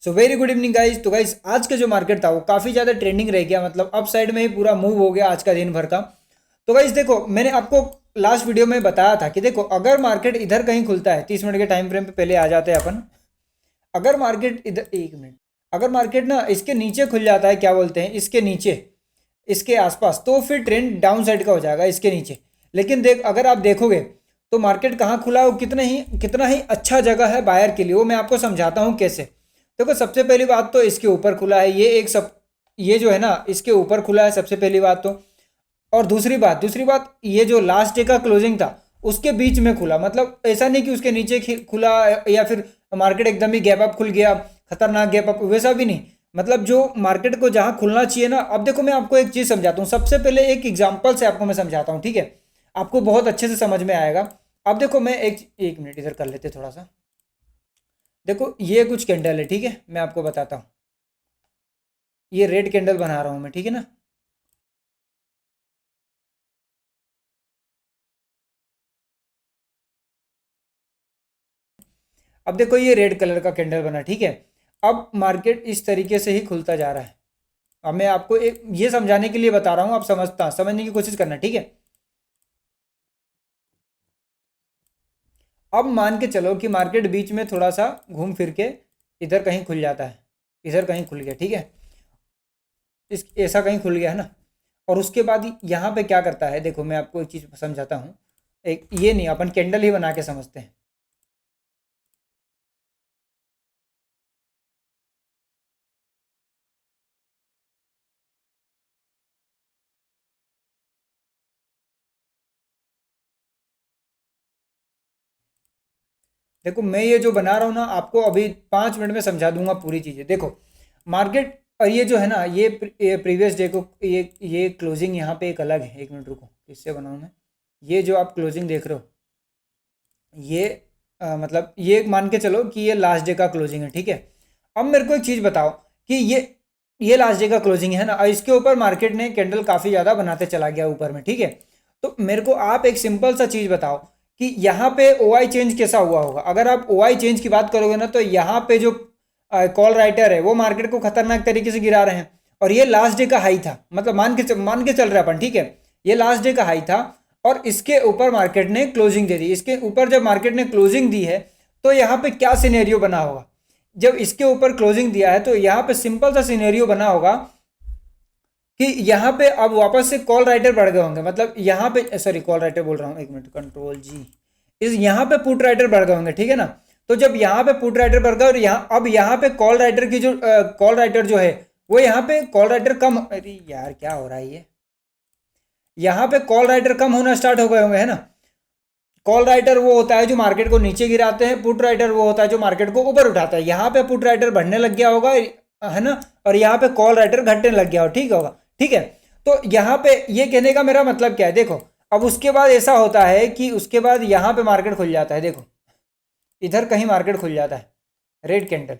So very good evening guys. तो guys आज का जो मार्केट था वो काफ़ी ज़्यादा ट्रेंडिंग रह गया, मतलब अप साइड में ही पूरा मूव हो गया आज का दिन भर का। तो गाइज देखो, मैंने आपको लास्ट वीडियो में बताया था कि देखो अगर मार्केट इधर कहीं खुलता है 30 मिनट के टाइम फ्रेम पे, पहले आ जाते हैं अपन। अगर मार्केट इधर, एक मिनट, अगर मार्केट ना इसके नीचे खुल जाता है, क्या बोलते हैं, इसके नीचे, इसके आसपास, तो फिर ट्रेंड डाउन साइड का हो जाएगा इसके नीचे। लेकिन देख, अगर आप देखोगे तो मार्केट कहाँ खुला है, वो कितना ही अच्छा जगह है बायर के लिए। वो मैं आपको समझाता हूँ कैसे। देखो सबसे पहली बात तो इसके ऊपर खुला है, ये जो है ना इसके ऊपर खुला है सबसे पहली बात तो। और दूसरी बात ये जो लास्ट डे का क्लोजिंग था उसके बीच में खुला, मतलब ऐसा नहीं कि उसके नीचे खुला या फिर मार्केट एकदम ही गैप अप खुल गया, खतरनाक गैप अप, वैसा भी नहीं। मतलब जो मार्केट को जहां खुलना चाहिए ना। अब देखो मैं आपको एक चीज समझाता हूँ, सबसे पहले एक एग्जांपल से आपको मैं समझाता हूँ, ठीक है, आपको बहुत अच्छे से समझ में आएगा। अब देखो मैं एक मिनट इधर कर लेते थोड़ा सा। देखो ये कुछ कैंडल है, ठीक है, मैं आपको बताता हूँ। ये रेड कैंडल बना रहा हूँ मैं, ठीक है ना। अब देखो ये रेड कलर का कैंडल बना, ठीक है। अब मार्केट इस तरीके से ही खुलता जा रहा है। अब मैं आपको एक ये समझाने के लिए बता रहा हूँ, आप समझने की कोशिश करना, ठीक है। अब मान के चलो कि मार्केट बीच में थोड़ा सा घूम फिर के इधर कहीं खुल जाता है, इधर कहीं खुल गया, ठीक है, इस ऐसा कहीं खुल गया है ना। और उसके बाद यहाँ पे क्या करता है, देखो मैं आपको एक चीज़ समझाता हूँ। एक ये नहीं, अपन कैंडल ही बना के समझते हैं। देखो मैं ये जो बना रहा हूँ ना, आपको अभी 5 मिनट में समझा दूंगा पूरी चीज़ें। देखो मार्केट, और ये जो है ना, ये प्रीवियस डे को, ये क्लोजिंग यहाँ पे एक अलग है। एक मिनट रुको, किससे बनाऊँ मैं। ये जो आप क्लोजिंग देख रहे हो, ये मतलब ये मान के चलो कि ये लास्ट डे का क्लोजिंग है, ठीक है। अब मेरे को एक चीज़ बताओ कि ये लास्ट डे का क्लोजिंग है ना, और इसके ऊपर मार्केट ने कैंडल काफ़ी ज़्यादा बनाते चला गया ऊपर में, ठीक है। तो मेरे को आप एक सिंपल सा चीज़ बताओ कि यहाँ पे ओआई चेंज कैसा हुआ होगा। अगर आप ओआई चेंज की बात करोगे ना, तो यहाँ पे जो कॉल राइटर है वो मार्केट को खतरनाक तरीके से गिरा रहे हैं। और ये लास्ट डे का हाई था, मतलब मान के चल रहे हैं अपन, ठीक है। ये लास्ट डे का हाई था और इसके ऊपर मार्केट ने क्लोजिंग दे दी। इसके ऊपर जब मार्केट ने क्लोजिंग दी है तो यहाँ पे क्या सिनेरियो बना होगा। जब इसके ऊपर क्लोजिंग दिया है तो यहाँ पे सिंपल सा सिनेरियो बना होगा कि यहाँ पे अब वापस से कॉल राइटर बढ़ गए होंगे। मतलब यहाँ पे, सॉरी कॉल राइटर बोल रहा हूँ, एक मिनट, कंट्रोल जी, इस यहाँ पे पुट राइटर बढ़ गए होंगे, ठीक है ना। तो जब यहाँ पे पुट राइटर बढ़ गए और यहाँ पे कॉल राइटर की जो कॉल राइटर जो है वो यहाँ पे कॉल राइटर कम, अरे यार क्या हो रहा है ये, यहाँ पे कॉल राइटर कम होना स्टार्ट हो गए होंगे, है ना। कॉल राइटर वो होता है जो मार्केट को नीचे गिराते हैं, पुट राइटर वो होता है जो मार्केट को ऊपर उठाता है। यहाँ पे पुट राइटर बढ़ने लग गया होगा, है ना, और यहाँ पे कॉल राइटर घटने लग गया हो, ठीक होगा, ठीक है। तो यहाँ पे ये कहने का मेरा मतलब क्या है, देखो अब उसके बाद ऐसा होता है कि उसके बाद यहाँ पे मार्केट खुल जाता है। देखो इधर कहीं मार्केट खुल जाता है, रेड कैंडल।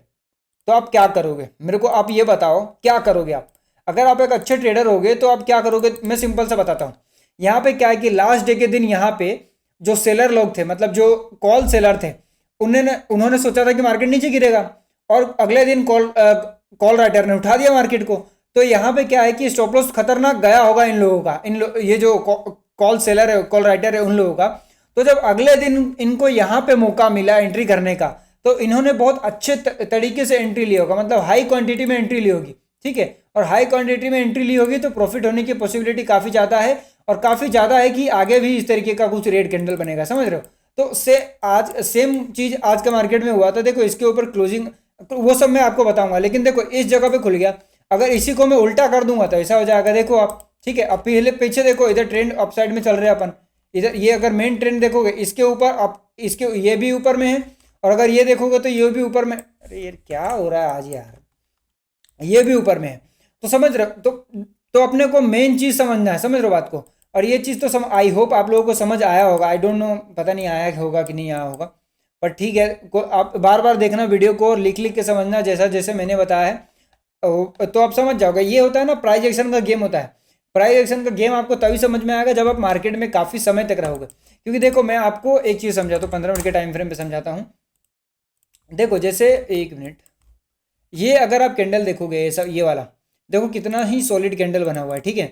तो आप क्या करोगे, मेरे को आप ये बताओ क्या करोगे आप। अगर आप एक अच्छे ट्रेडर होगे तो आप क्या करोगे, मैं सिंपल सा बताता हूँ। यहाँ पे क्या है कि लास्ट डे के दिन यहाँ पे जो सेलर लोग थे, मतलब जो कॉल सेलर थे, उन्होंने सोचा था कि मार्केट नीचे गिरेगा, और अगले दिन कॉल राइटर ने उठा दिया मार्केट को। तो यहाँ पे क्या है कि स्टॉप लॉस खतरनाक गया होगा इन लोगों का, ये जो कॉल सेलर है, कॉल राइटर है, उन लोगों का। तो जब अगले दिन इनको यहाँ पे मौका मिला एंट्री करने का, तो इन्होंने बहुत अच्छे तरीके से एंट्री ली होगा, मतलब हाई क्वांटिटी में एंट्री ली होगी, ठीक है। और हाई क्वांटिटी में एंट्री ली होगी तो प्रॉफिट होने की पॉसिबिलिटी काफ़ी ज़्यादा है, और काफ़ी ज़्यादा है कि आगे भी इस तरीके का कुछ रेड कैंडल बनेगा, समझ रहे हो। तो आज सेम चीज़ आज का मार्केट में हुआ था। देखो इसके ऊपर क्लोजिंग, वो सब मैं आपको बताऊंगा, लेकिन देखो इस जगह पे खुल गया। अगर इसी को मैं उल्टा कर दूंगा तो ऐसा हो जाएगा, देखो आप, ठीक है। अब पहले पीछे देखो, इधर ट्रेंड अपसाइड में चल रहे हैं अपन। इधर ये अगर मेन ट्रेंड देखोगे, इसके ऊपर अब इसके ये भी ऊपर में है, और अगर ये देखोगे तो ये भी ऊपर में, अरे यार क्या हो रहा है आज यार, ये भी ऊपर में है। तो समझ रहे हो, तो अपने को मेन चीज़ समझना है, समझ रहे हो बात को। और ये चीज़ तो आई होप आप लोगों को समझ आया होगा, आई डोंट नो, पता नहीं आया होगा कि नहीं आया होगा, पर ठीक है। आप बार बार देखना वीडियो को और लिख लिख के समझना, जैसा जैसे मैंने बताया है, तो आप समझ जाओगे। ये होता है ना, प्राइज एक्शन का गेम होता है। प्राइज एक्शन का गेम आपको तभी समझ में आएगा जब आप मार्केट में काफ़ी समय तक रहोगे। क्योंकि देखो मैं आपको एक चीज़ समझाता हूँ, 15 मिनट के टाइम फ्रेम पे समझाता हूँ। देखो जैसे, एक मिनट, ये अगर आप कैंडल देखोगे ये सब, ये वाला देखो कितना ही सॉलिड कैंडल बना हुआ है, ठीक है।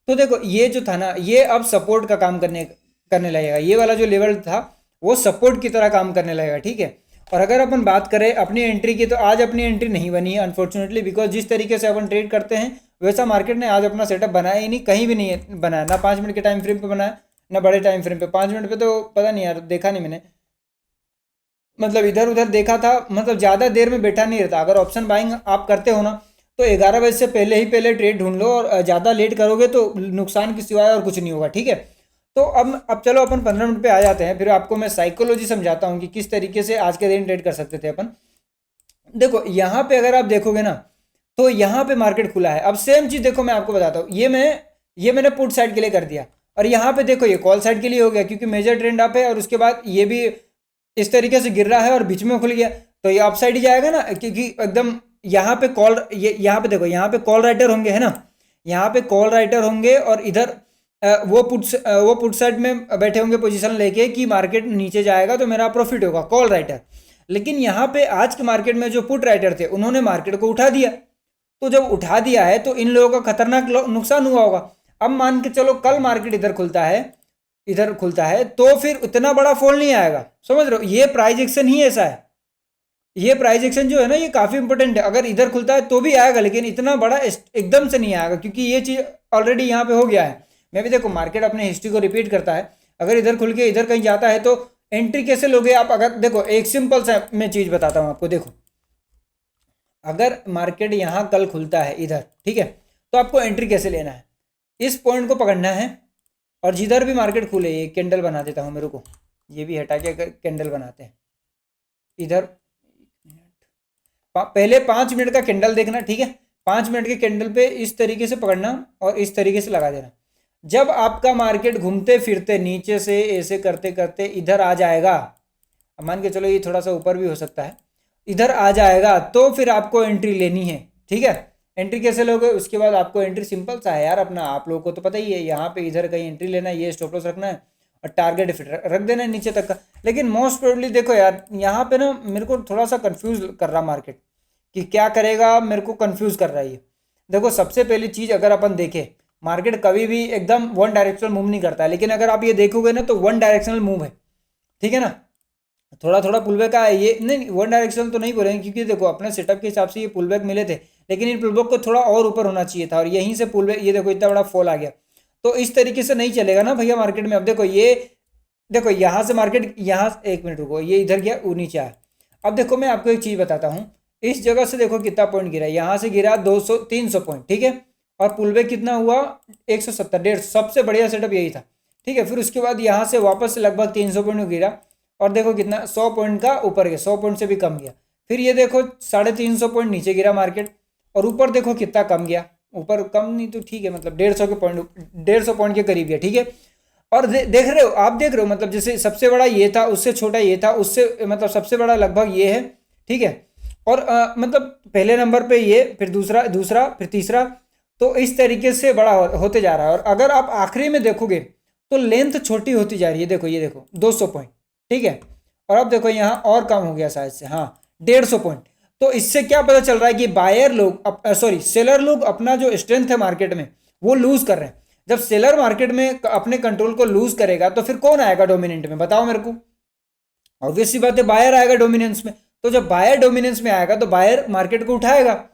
तो देखो ये जो था ना, ये अब सपोर्ट का काम करने करने लगेगा। ये वाला जो लेवल था वो सपोर्ट की तरह काम करने लगेगा, ठीक है। और अगर अपन बात करें अपनी एंट्री की, तो आज अपनी एंट्री नहीं बनी है अनफॉर्चुनेटली, बिकॉज जिस तरीके से अपन ट्रेड करते हैं वैसा मार्केट ने आज अपना सेटअप बनाया ही नहीं, कहीं भी नहीं बनाया, ना 5 मिनट के टाइम फ्रेम पे बनाया ना बड़े टाइम फ्रेम पे। 5 मिनट पे तो पता नहीं यार, देखा नहीं मैंने, मतलब इधर उधर देखा था, मतलब ज़्यादा देर में बैठा नहीं रहता। अगर ऑप्शन बाइंग आप करते हो ना तो 11 बजे से पहले ही पहले ट्रेड ढूंढ लो, और ज़्यादा लेट करोगे तो नुकसान के सिवाय और कुछ नहीं होगा, ठीक है। तो अब चलो अपन 15 मिनट पे आ जाते हैं, फिर आपको मैं साइकोलॉजी समझाता हूँ कि किस तरीके से आज के दिन ट्रेड कर सकते थे अपन। देखो यहाँ पे अगर आप देखोगे ना, तो यहाँ पे मार्केट खुला है। अब सेम चीज़ देखो, मैं आपको बताता हूँ, ये मैंने पुट साइड के लिए कर दिया, और यहाँ पे देखो ये कॉल साइड के लिए हो गया, क्योंकि मेजर ट्रेंड अप है, और उसके बाद ये भी इस तरीके से गिर रहा है और बीच में खुल गया, तो ये अप साइड ही जाएगा ना, क्योंकि एकदम यहाँ पे कॉल, ये यहाँ पे देखो, यहाँ पे कॉल राइटर होंगे, है ना, यहाँ पे कॉल राइटर होंगे, और इधर वो पुट साइड में बैठे होंगे पोजीशन लेके कि मार्केट नीचे जाएगा तो मेरा प्रॉफिट होगा, कॉल राइटर। लेकिन यहाँ पे आज के मार्केट में जो पुट राइटर थे उन्होंने मार्केट को उठा दिया, तो जब उठा दिया है तो इन लोगों का खतरनाक नुकसान हुआ होगा। अब मान के चलो कल मार्केट इधर खुलता है तो फिर इतना बड़ा फॉल नहीं आएगा, समझ रहे हो, ये प्राइस एक्शन ही ऐसा है। ये प्राइस एक्शन जो है ना, ये काफ़ी इंपॉर्टेंट है। अगर इधर खुलता है तो भी आएगा, लेकिन इतना बड़ा एकदम से नहीं आएगा, क्योंकि ये चीज़ ऑलरेडी यहाँ पे हो गया है। मैं भी देखो मार्केट अपने हिस्ट्री को रिपीट करता है, अगर इधर खुल के इधर कहीं जाता है तो एंट्री कैसे लोगे आप। अगर देखो एक सिंपल सा मैं चीज़ बताता हूँ आपको, देखो अगर मार्केट यहाँ कल खुलता है इधर, ठीक है, तो आपको एंट्री कैसे लेना है, इस पॉइंट को पकड़ना है, और जिधर भी मार्केट खुले, ये कैंडल बना देता हूँ, मेरे को ये भी हटा के कैंडल बनाते हैं इधर। पहले 5 मिनट का कैंडल देखना, ठीक है, 5 मिनट के कैंडल पे इस तरीके से पकड़ना और इस तरीके से लगा देना। जब आपका मार्केट घूमते फिरते नीचे से ऐसे करते करते इधर आ जाएगा, मान के चलो ये थोड़ा सा ऊपर भी हो सकता है, इधर आ जाएगा तो फिर आपको एंट्री लेनी है, ठीक है। एंट्री कैसे लोगे, उसके बाद आपको एंट्री सिंपल सा है यार अपना, आप लोगों को तो पता ही है, यहाँ पे इधर कहीं एंट्री लेना है, ये स्टॉप लॉस रखना है और टारगेट फिर रख देना है नीचे तक का। लेकिन मोस्ट प्रोबेबली देखो यार, यहाँ पे ना मेरे को थोड़ा सा कंफ्यूज कर रहा मार्केट कि क्या करेगा, मेरे को कंफ्यूज कर रहा है ये। देखो सबसे पहली चीज़ अगर अपन देखें, मार्केट कभी भी एकदम वन डायरेक्शनल मूव नहीं करता है, लेकिन अगर आप ये देखोगे ना तो वन डायरेक्शनल मूव है, ठीक है ना। थोड़ा थोड़ा पुलबैक का है ये, नहीं वन डायरेक्शनल तो नहीं बोलेंगे, क्योंकि देखो अपने सेटअप के हिसाब से ये पुलबैक मिले थे, लेकिन इन पुलबैक को थोड़ा और ऊपर होना चाहिए था, और यहीं से पुलबैक, ये देखो इतना बड़ा फॉल आ गया, तो इस तरीके से नहीं चलेगा ना भैया मार्केट में। अब देखो ये, देखो यहाँ से मार्केट, यहाँ एक मिनट रुको, ये इधर गया, वो नीचे आया। अब देखो मैं आपको एक चीज़ बताता हूँ, इस जगह से देखो कितना पॉइंट गिरा, यहाँ से गिरा 200 300 पॉइंट, ठीक है, और पुलबैक कितना हुआ 170 150, सबसे बढ़िया सेटअप यही था, ठीक है। फिर उसके बाद यहाँ से वापस से लगभग 300 पॉइंट गिरा, और देखो कितना 100 पॉइंट का ऊपर गया, 100 पॉइंट से भी कम गया। फिर ये देखो 350 पॉइंट नीचे गिरा मार्केट, और ऊपर देखो कितना कम गया, ऊपर कम नहीं तो ठीक है, मतलब 150 पॉइंट के करीब गया, ठीक है। और देख रहे हो, आप देख रहे हो, मतलब जैसे सबसे बड़ा ये था, उससे छोटा ये था, उससे मतलब सबसे बड़ा लगभग ये है, ठीक है। और मतलब पहले नंबर पे ये, फिर दूसरा फिर तीसरा, तो इस तरीके से बड़ा होते जा रहा है। और अगर आप आखिरी में देखोगे तो लेंथ छोटी होती जा रही है, देखो ये देखो 200 पॉइंट, ठीक है, और अब देखो यहाँ और कम हो गया शायद से, हाँ 150 पॉइंट। तो इससे क्या पता चल रहा है कि बायर लोग, सेलर लोग अपना जो स्ट्रेंथ है मार्केट में वो लूज कर रहे हैं। जब सेलर मार्केट में अपने कंट्रोल को लूज करेगा तो फिर कौन आएगा डोमिनेंट में, बताओ मेरे को। ऑब्वियस सी बात है, बायर आएगा डोमिनेंस में। तो जब बायर डोमिनेंस में आएगा तो बायर मार्केट को उठाएगा,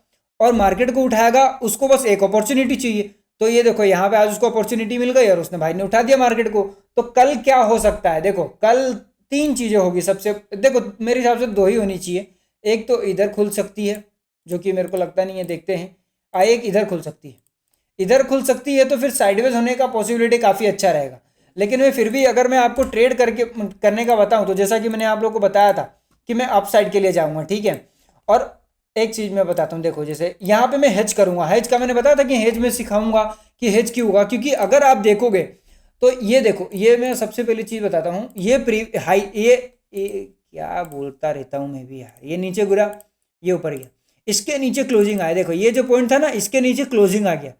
और मार्केट को उठाएगा, उसको बस एक अपॉर्चुनिटी चाहिए। तो ये देखो यहाँ पे आज उसको अपॉर्चुनिटी मिल गई और उसने भाई ने उठा दिया मार्केट को। तो कल क्या हो सकता है, देखो कल 3 चीज़ें होगी। सबसे देखो मेरे हिसाब से 2 ही होनी चाहिए, एक तो इधर खुल सकती है, जो कि मेरे को लगता नहीं है, देखते हैं, एक इधर खुल सकती है। इधर खुल सकती है तो फिर साइडवेज होने का पॉसिबिलिटी काफ़ी अच्छा रहेगा। लेकिन मैं फिर भी अगर मैं आपको ट्रेड करने का बताऊं तो जैसा कि मैंने आप लोगों को बताया था कि मैं अप साइड के लिए जाऊंगा, ठीक है। और एक चीज़ मैं बताता हूँ, देखो जैसे यहाँ पे मैं हेज करूंगा, हेज का मैंने बताया था कि हेज में सिखाऊंगा कि हेज क्यों होगा, क्योंकि अगर आप देखोगे तो ये देखो, ये मैं सबसे पहली चीज़ बताता हूँ, ये हाई, ये क्या बोलता रहता हूँ मैं भी यार, ये नीचे गिरा, ये ऊपर गया, इसके नीचे क्लोजिंग आया, देखो ये जो पॉइंट था ना, इसके नीचे क्लोजिंग आ गया,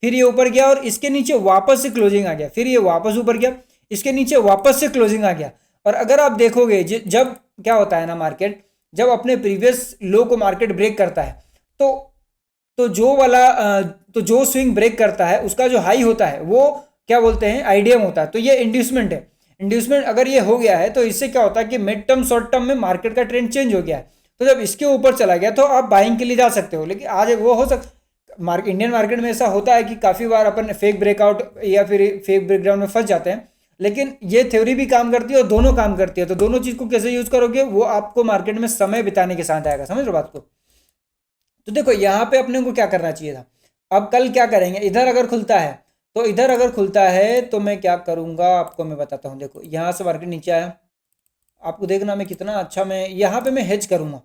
फिर ये ऊपर गया और इसके नीचे वापस से क्लोजिंग आ गया, फिर ये वापस ऊपर गया, इसके नीचे वापस से क्लोजिंग आ गया। और अगर आप देखोगे जब क्या होता है ना, मार्केट जब अपने प्रीवियस लो को मार्केट ब्रेक करता है तो जो वाला तो जो स्विंग ब्रेक करता है उसका जो हाई होता है वो क्या बोलते हैं, आईडीएम होता है। तो ये इंड्यूसमेंट है। इंड्यूसमेंट अगर ये हो गया है तो इससे क्या होता है कि मिड टर्म शॉर्ट टर्म में मार्केट का ट्रेंड चेंज हो गया है। तो जब इसके ऊपर चला गया तो आप बाइंग के लिए जा सकते हो। लेकिन आज वो हो सकता, इंडियन मार्केट में ऐसा होता है कि काफ़ी बार अपन फेक ब्रेकआउट या फिर फेक ब्रेकडाउन में फंस जाते हैं। लेकिन ये थ्योरी भी काम करती है और दोनों काम करती है। तो दोनों चीज़ को कैसे यूज़ करोगे वो आपको मार्केट में समय बिताने के साथ आएगा। समझ रहे हो बात को? तो देखो यहाँ पे अपने को क्या करना चाहिए था। अब कल क्या करेंगे, इधर अगर खुलता है तो इधर अगर खुलता है तो मैं क्या करूँगा आपको मैं बताता हूँ। देखो यहाँ से मार्केट नीचे आया, आपको देखना मैं कितना अच्छा, मैं यहाँ पे मैं हेज करूँगा।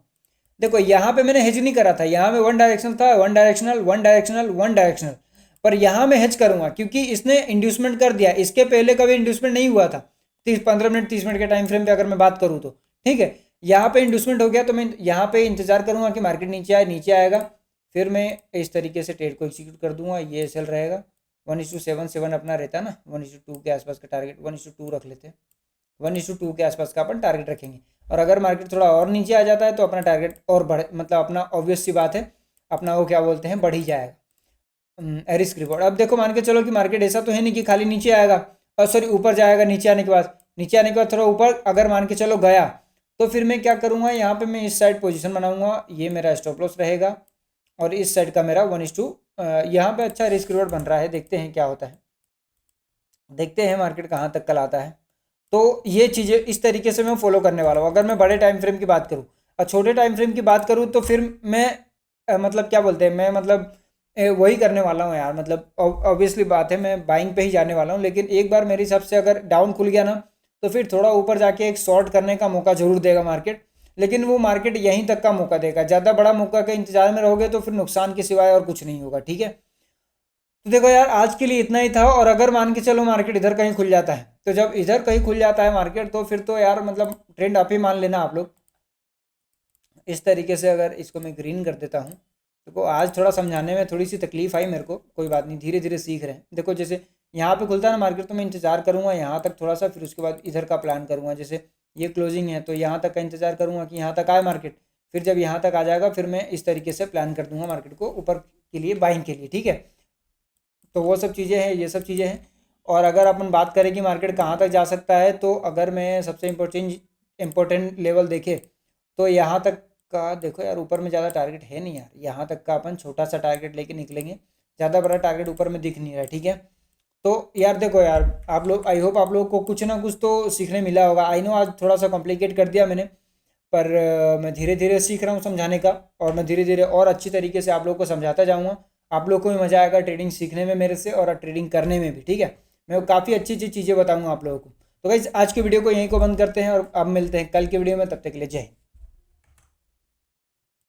देखो यहाँ पे मैंने हेज नहीं करा था, यहाँ में वन डायरेक्शनल था, one directional one directional one directional, पर यहाँ मैं हेज करूँगा क्योंकि इसने इंड्यूसमेंट कर दिया। इसके पहले कभी इंड्यूसमेंट नहीं हुआ था। 15 मिनट 30 मिनट के टाइम फ्रेम पे अगर मैं बात करूँ तो ठीक है, यहाँ पे इंड्यूसमेंट हो गया तो मैं यहाँ पे इंतजार करूँगा कि मार्केट नीचे आए, नीचे आएगा, फिर मैं इस तरीके से ट्रेड को एग्जीक्यूट कर दूंगा। ये सेल रहेगा 1:7 अपना रहता है ना, 1:2 के आसपास का टारगेट, 1:2 रख लेते हैं, 1:2 के आसपास का अपन टारगेट रखेंगे। और अगर मार्केट थोड़ा और नीचे आ जाता है तो अपना टारगेट और बढ़े, मतलब अपना ऑब्वियस सी बात है अपना वो क्या बोलते हैं बढ़ ही जाएगा रिस्क रिवॉर्ड। अब देखो मान के चलो कि मार्केट ऐसा तो है नहीं कि खाली नीचे आएगा और सॉरी ऊपर जाएगा। नीचे आने के बाद थोड़ा ऊपर अगर मान के चलो गया तो फिर मैं क्या करूँगा, यहाँ पे मैं इस साइड पोजीशन बनाऊंगा, ये मेरा स्टॉप लॉस रहेगा और इस साइड का मेरा 1:2। यहाँ पे अच्छा रिस्क रिवॉर्ड बन रहा है, देखते हैं क्या होता है, देखते हैं मार्केट कहाँ तक कल आता है। तो ये चीज़ें इस तरीके से मैं फॉलो करने वाला हूँ। अगर मैं बड़े टाइम फ्रेम की बात करूँ और छोटे टाइम फ्रेम की बात करूँ तो फिर मैं मतलब क्या बोलते हैं, मैं मतलब वही करने वाला हूँ यार। मतलब ऑब्वियसली बात है मैं बाइंग पे ही जाने वाला हूँ। लेकिन एक बार मेरे हिसाब से अगर डाउन खुल गया ना तो फिर थोड़ा ऊपर जाके एक शॉर्ट करने का मौका जरूर देगा मार्केट। लेकिन वो मार्केट यहीं तक का मौका देगा, ज़्यादा बड़ा मौका के इंतजार में रहोगे तो फिर नुकसान के सिवाय और कुछ नहीं होगा। ठीक है, तो देखो यार आज के लिए इतना ही था। और अगर मान के चलो मार्केट इधर कहीं खुल जाता है तो जब इधर कहीं खुल जाता है मार्केट तो फिर तो यार मतलब ट्रेंड आप ही मान लेना आप लोग। इस तरीके से अगर इसको मैं ग्रीन कर देता हूँ, देखो आज थोड़ा समझाने में थोड़ी सी तकलीफ आई मेरे को, कोई बात नहीं, धीरे धीरे सीख रहे हैं। देखो जैसे यहाँ पे खुलता है ना मार्केट तो मैं इंतजार करूँगा यहाँ तक थोड़ा सा, फिर उसके बाद इधर का प्लान करूँगा। जैसे ये क्लोजिंग है तो यहाँ तक का इंतजार करूँगा कि यहाँ तक आए मार्केट, फिर जब यहाँ तक आ जाएगा फिर मैं इस तरीके से प्लान कर दूंगा मार्केट को ऊपर के लिए, बाइंग के लिए। ठीक है, तो वो सब चीज़ें हैं, ये सब चीज़ें हैं। और अगर अपन बात करें कि मार्केट कहाँ तक जा सकता है तो अगर मैं सबसे इम्पोर्टेंट लेवल देखे तो यहाँ तक का, देखो यार ऊपर में ज़्यादा टारगेट है नहीं यार, यहाँ तक का अपन छोटा सा टारगेट लेके निकलेंगे, ज़्यादा बड़ा टारगेट ऊपर में दिख नहीं रहा है। ठीक है, तो यार देखो यार आप लोग, आई होप आप लोगों को कुछ ना कुछ तो सीखने मिला होगा। आई नो आज थोड़ा सा कॉम्प्लिकेट कर दिया मैंने, पर मैं धीरे धीरे सीख रहा हूँ समझाने का और मैं धीरे धीरे और अच्छी तरीके से आप लोगों को समझाता जाऊँगा। आप लोग को भी मज़ा आएगा ट्रेडिंग सीखने में मेरे से और ट्रेडिंग करने में भी। ठीक है, मैं काफ़ी अच्छी अच्छी चीज़ें बताऊँगा आप लोगों को। तो गाइस आज की वीडियो को यहीं को बंद करते हैं और अब मिलते हैं कल की वीडियो में, तब तक के लिए जय हिंद।